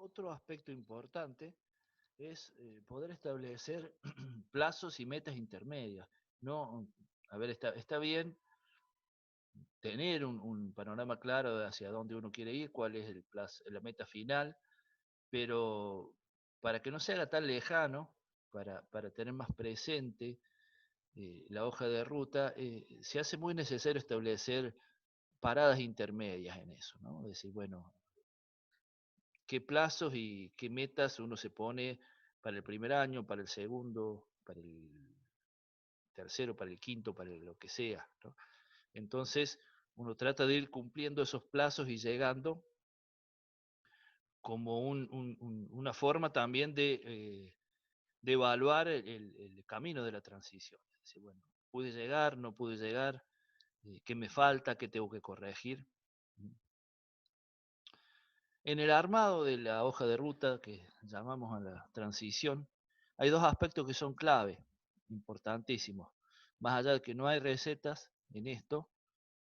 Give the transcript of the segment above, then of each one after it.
Otro aspecto importante es poder establecer plazos y metas intermedias. No, a ver, está bien tener un panorama claro de hacia dónde uno quiere ir, cuál es la meta final, pero para que no se haga tan lejano, para tener más presente la hoja de ruta, se hace muy necesario establecer paradas intermedias en eso, ¿no? Es decir, bueno, qué plazos y qué metas uno se pone para el primer año, para el segundo, para el tercero, para el quinto, para lo que sea, ¿no? Entonces, uno trata de ir cumpliendo esos plazos y llegando como una forma también de evaluar el camino de la transición. Es decir, bueno, pude llegar, no pude llegar, qué me falta, qué tengo que corregir. En el armado de la hoja de ruta que llamamos a la transición, hay dos aspectos que son clave, importantísimos. Más allá de que no hay recetas en esto,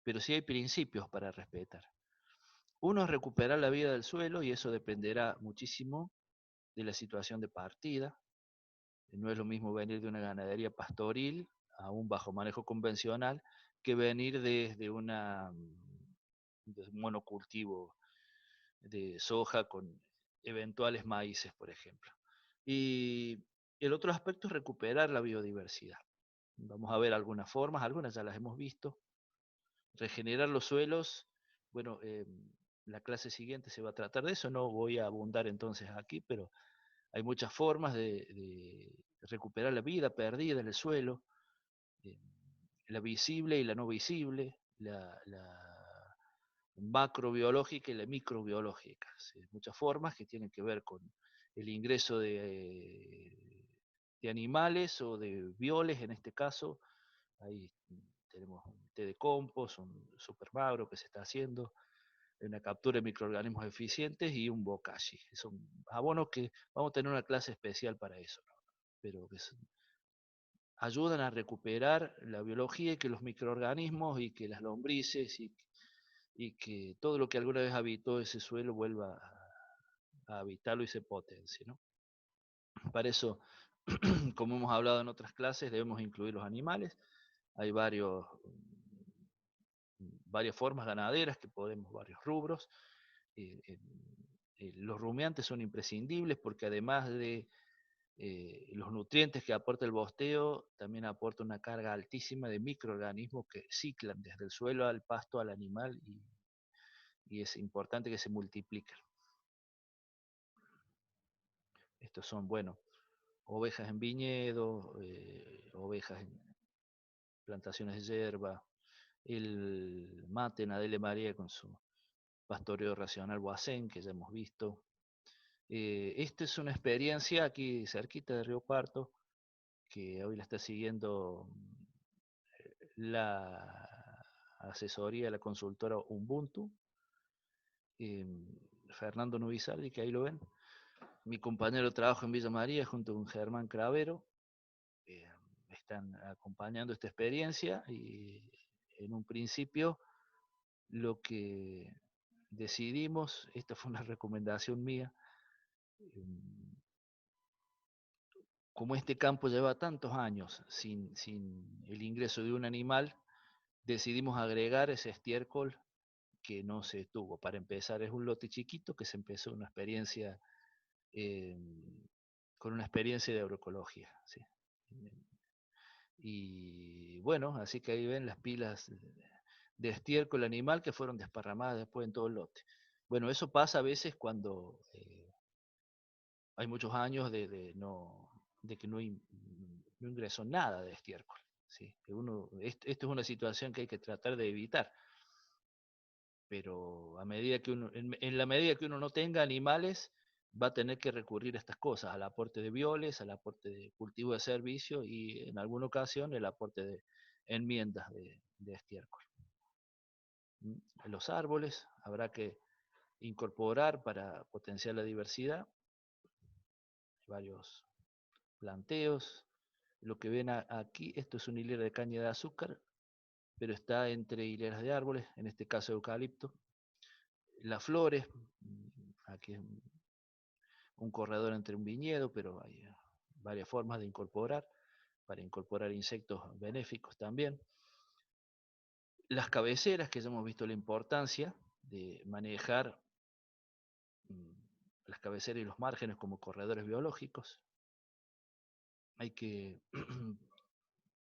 pero sí hay principios para respetar. Uno es recuperar la vida del suelo y eso dependerá muchísimo de la situación de partida. No es lo mismo venir de una ganadería pastoril a un bajo manejo convencional que venir desde de un monocultivo de soja con eventuales maíces, por ejemplo. Y el otro aspecto es recuperar la biodiversidad. Vamos a ver algunas formas, algunas ya las hemos visto. Regenerar los suelos, bueno, la clase siguiente se va a tratar de eso, no voy a abundar entonces aquí, pero hay muchas formas de recuperar la vida perdida en el suelo, eh, la visible y la no visible, la macrobiológica y la microbiológica. ¿Sí? Muchas formas que tienen que ver con el ingreso de animales o de bioles, en este caso. Ahí tenemos un té de compost, un super magro que se está haciendo, una captura de microorganismos eficientes y un bokashi. Son abonos que vamos a tener una clase especial para eso, ¿no? Pero que ayudan a recuperar la biología y que los microorganismos y que las lombrices y que todo lo que alguna vez habitó ese suelo vuelva a habitarlo y se potencie, ¿no? Para eso, como hemos hablado en otras clases, debemos incluir los animales. Hay varias formas ganaderas que podemos, varios rubros. Eh, eh, los rumiantes son imprescindibles porque además de los nutrientes que aporta el bosteo, también aporta una carga altísima de microorganismos que ciclan desde el suelo al pasto al animal y es importante que se multipliquen. Estos son, bueno, ovejas en viñedos, ovejas en plantaciones de hierba, el mate en Adele María con su pastoreo racional Boacén, que ya hemos visto. Esta es una experiencia aquí cerquita de Río Cuarto, que hoy la está siguiendo la asesoría de la consultora Ubuntu, eh, Fernando Nubizardi, que ahí lo ven. Mi compañero de trabajo en Villa María junto con Germán Cravero. eh, Están acompañando esta experiencia y en un principio lo que decidimos, esta fue una recomendación mía, como este campo lleva tantos años sin el ingreso de un animal, decidimos agregar ese estiércol que no se tuvo. Para empezar, es un lote chiquito que se empezó una experiencia eh, con una experiencia de agroecología. ¿Sí? Y bueno, así que ahí ven las pilas de estiércol animal que fueron desparramadas después en todo el lote. Bueno, eso pasa a veces cuando hay muchos años de que no ingresó nada de estiércol. ¿Sí? Esto es una situación que hay que tratar de evitar, pero en la medida que uno no tenga animales, va a tener que recurrir a estas cosas, al aporte de bioles, al aporte de cultivo de servicio y en alguna ocasión el aporte de enmiendas de estiércol. Los árboles habrá que incorporar para potenciar la diversidad, varios planteos. Lo que ven aquí, esto es una hilera de caña de azúcar, pero está entre hileras de árboles, en este caso eucalipto. Las flores, aquí un corredor entre un viñedo, pero hay varias formas de incorporar, para incorporar insectos benéficos también. Las cabeceras, que ya hemos visto la importancia de manejar las cabeceras y los márgenes como corredores biológicos. Hay que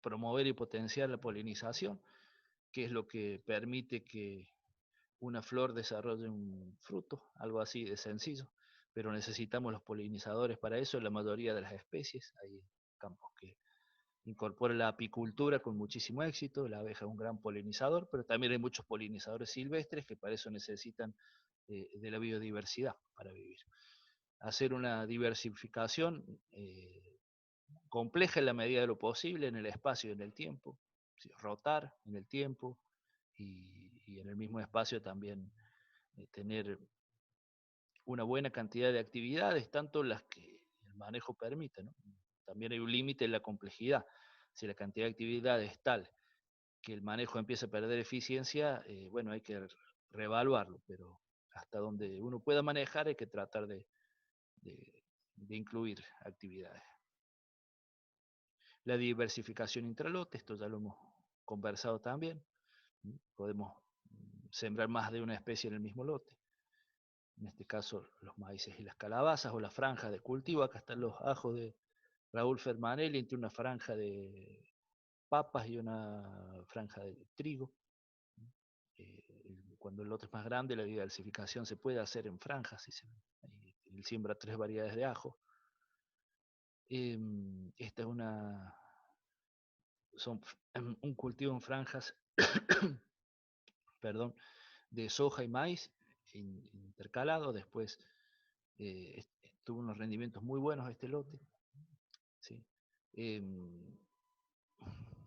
promover y potenciar la polinización, que es lo que permite que una flor desarrolle un fruto, algo así de sencillo, pero necesitamos los polinizadores para eso en la mayoría de las especies. Hay campos que incorporan la apicultura con muchísimo éxito, la abeja es un gran polinizador, pero también hay muchos polinizadores silvestres que para eso necesitan de la biodiversidad para vivir. Hacer una diversificación compleja en la medida de lo posible en el espacio y en el tiempo, ¿sí? Rotar en el tiempo y en el mismo espacio también tener una buena cantidad de actividades, tanto las que el manejo permite, ¿no? También hay un límite en la complejidad. Si la cantidad de actividades es tal que el manejo empieza a perder eficiencia, bueno, hay que reevaluarlo, pero hasta donde uno pueda manejar hay que tratar de, de incluir actividades. La diversificación intralote, esto ya lo hemos conversado también. Podemos sembrar más de una especie en el mismo lote. En este caso, los maíces y las calabazas o las franjas de cultivo. Acá están los ajos de Raúl Fermanelli entre una franja de papas y una franja de trigo. Cuando el lote es más grande, la diversificación se puede hacer en franjas. Él siembra 3 variedades de ajo. Esta es son un cultivo en franjas perdón, de soja y maíz intercalado. Después tuvo unos rendimientos muy buenos este lote. ¿Sí? Eh,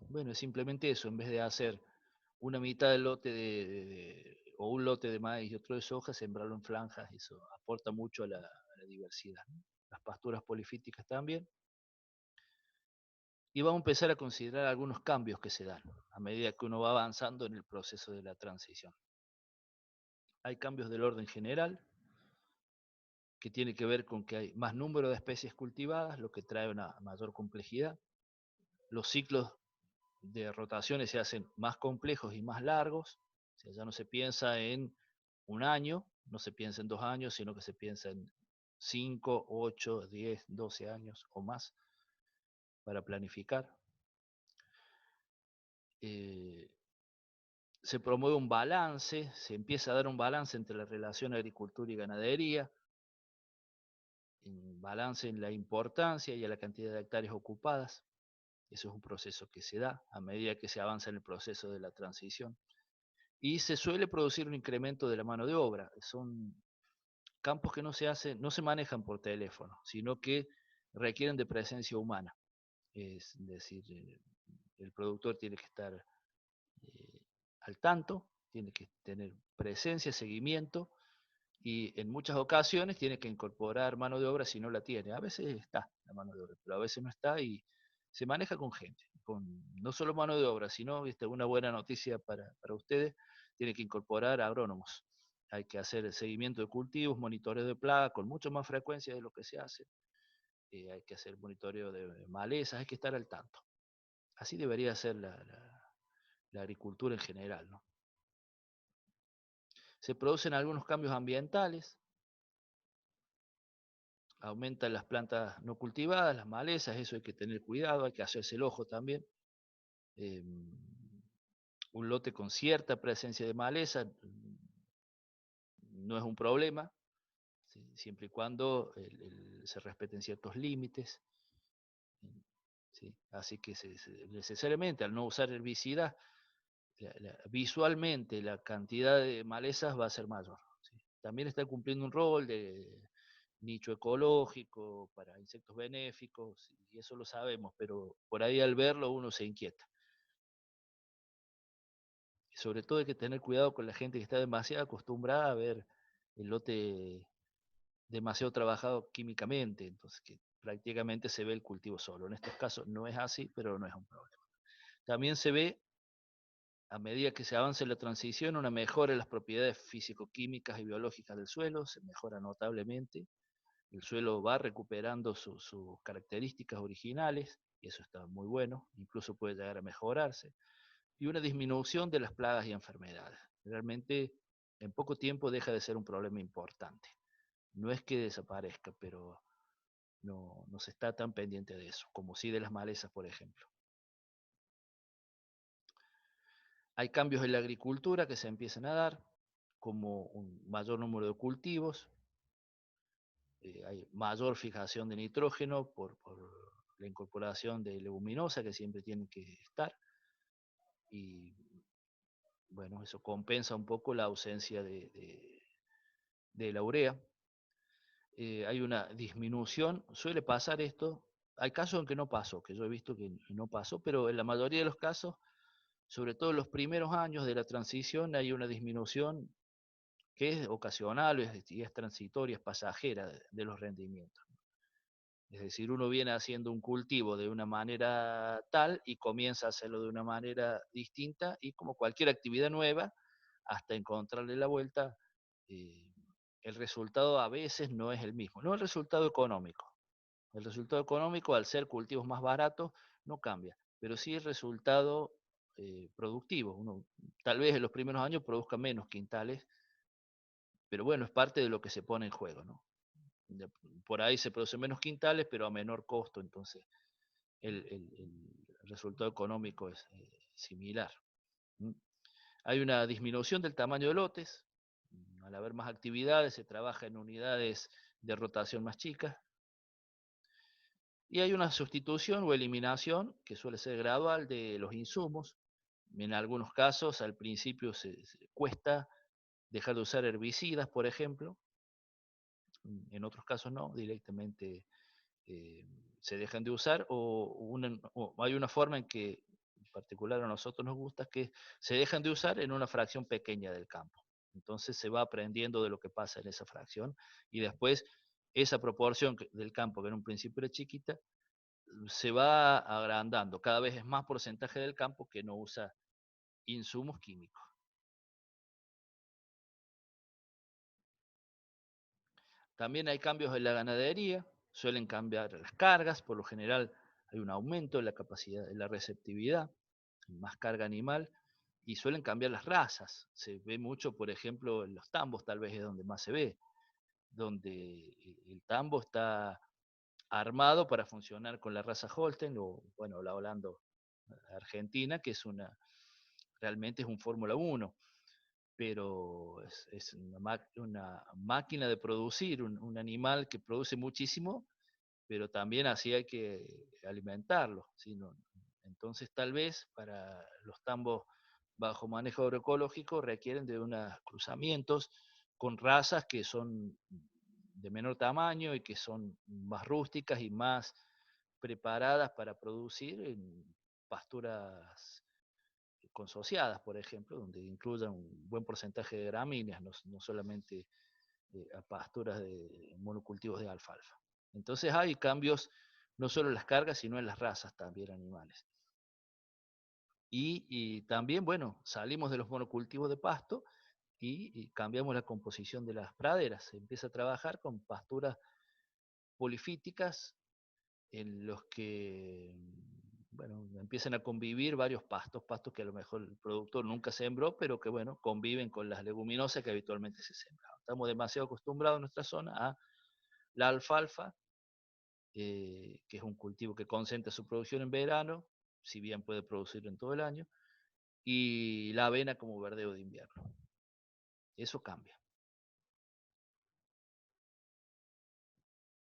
bueno, es simplemente eso, en vez de hacer una mitad del lote o un lote de maíz y otro de soja, sembrarlo en franjas, eso aporta mucho a la diversidad, ¿no? Las pasturas polifíticas también. Y vamos a empezar a considerar algunos cambios que se dan a medida que uno va avanzando en el proceso de la transición. Hay cambios del orden general, que tiene que ver con que hay más número de especies cultivadas, lo que trae una mayor complejidad. Los ciclos de rotaciones se hacen más complejos y más largos. O sea, ya no se piensa en un año, no se piensa en 2 años, sino que se piensa en 5, 8, 10, 12 años o más para planificar. Eh, se promueve un balance, se empieza a dar un balance entre la relación agricultura y ganadería, un balance en la importancia y a la cantidad de hectáreas ocupadas. Eso es un proceso que se da a medida que se avanza en el proceso de la transición. Y se suele producir un incremento de la mano de obra. Son campos que no se manejan por teléfono, sino que requieren de presencia humana. Es decir, el productor tiene que estar al tanto, tiene que tener presencia, seguimiento, y en muchas ocasiones tiene que incorporar mano de obra si no la tiene. A veces está la mano de obra, pero a veces no está y se maneja con gente, con no solo mano de obra, sino una buena noticia para ustedes, tiene que incorporar agrónomos. Hay que hacer el seguimiento de cultivos, monitoreo de plagas con mucho más frecuencia de lo que se hace. Hay que hacer monitoreo de malezas, hay que estar al tanto. Así debería ser la agricultura en general, ¿no? Se producen algunos cambios ambientales, aumentan las plantas no cultivadas, las malezas, eso hay que tener cuidado, hay que hacerse el ojo también. Eh, un lote con cierta presencia de maleza no es un problema, ¿sí? Siempre y cuando se respeten ciertos límites. ¿Sí? Así que necesariamente al no usar herbicidas, visualmente la cantidad de malezas va a ser mayor. ¿Sí? También está cumpliendo un rol de nicho ecológico para insectos benéficos, y eso lo sabemos, pero por ahí al verlo uno se inquieta. Y sobre todo hay que tener cuidado con la gente que está demasiado acostumbrada a ver el lote demasiado trabajado químicamente, entonces que prácticamente se ve el cultivo solo. En estos casos no es así, pero no es un problema. También se ve, a medida que se avanza en la transición, una mejora en las propiedades físico-químicas y biológicas del suelo, se mejora notablemente. El suelo va recuperando sus características originales, y eso está muy bueno, incluso puede llegar a mejorarse, y una disminución de las plagas y enfermedades. Realmente en poco tiempo deja de ser un problema importante. No es que desaparezca, pero no se está tan pendiente de eso, como sí de las malezas, por ejemplo. Hay cambios en la agricultura que se empiezan a dar, como un mayor número de cultivos, hay mayor fijación de nitrógeno por la incorporación de leguminosa que siempre tiene que estar, y bueno, eso compensa un poco la ausencia de la urea. Hay una disminución, suele pasar esto, hay casos en que no pasó, que yo he visto que no pasó, pero en la mayoría de los casos, sobre todo en los primeros años de la transición, hay una disminución que es ocasional y es transitoria, es pasajera de los rendimientos. Es decir, uno viene haciendo un cultivo de una manera tal y comienza a hacerlo de una manera distinta, y como cualquier actividad nueva, hasta encontrarle la vuelta, eh, el resultado a veces no es el mismo. No el resultado económico. El resultado económico, al ser cultivos más baratos, no cambia, pero sí el resultado productivo. Uno tal vez en los primeros años produzca menos quintales, pero bueno, es parte de lo que se pone en juego, ¿no? Por ahí se producen menos quintales, pero a menor costo, entonces el resultado económico es similar. ¿Mm? Hay una disminución del tamaño de lotes, al haber más actividades se trabaja en unidades de rotación más chicas, y hay una sustitución o eliminación que suele ser gradual de los insumos. En algunos casos al principio se cuesta dejar de usar herbicidas, por ejemplo, en otros casos no, directamente eh, se dejan de usar, o hay una forma en que en particular a nosotros nos gusta, que se dejan de usar en una fracción pequeña del campo. Entonces se va aprendiendo de lo que pasa en esa fracción, y después esa proporción del campo, que en un principio era chiquita, se va agrandando. Cada vez es más porcentaje del campo que no usa insumos químicos. También hay cambios en la ganadería, suelen cambiar las cargas, por lo general hay un aumento en la capacidad, en la receptividad, más carga animal, y suelen cambiar las razas. Se ve mucho, por ejemplo, en los tambos, tal vez es donde más se ve, donde el tambo está armado para funcionar con la raza Holstein, o bueno, la Holando Argentina, que es realmente es un Fórmula 1, pero es una máquina de producir, un animal que produce muchísimo, pero también así hay que alimentarlo. ¿Sí? Entonces tal vez para los tambos bajo manejo agroecológico requieren de unos cruzamientos con razas que son de menor tamaño y que son más rústicas y más preparadas para producir en pasturas consociadas, por ejemplo, donde incluyan un buen porcentaje de gramíneas, no solamente a pasturas de monocultivos de alfalfa. Entonces hay cambios no solo en las cargas, sino en las razas también animales. Y también, bueno, salimos de los monocultivos de pasto y cambiamos la composición de las praderas. Se empieza a trabajar con pasturas polifíticas en los que, bueno, empiezan a convivir varios pastos que a lo mejor el productor nunca sembró, pero que, bueno, conviven con las leguminosas que habitualmente se sembran. Estamos demasiado acostumbrados en nuestra zona a la alfalfa, que es un cultivo que concentra su producción en verano, si bien puede producir en todo el año, y la avena como verdeo de invierno. Eso cambia.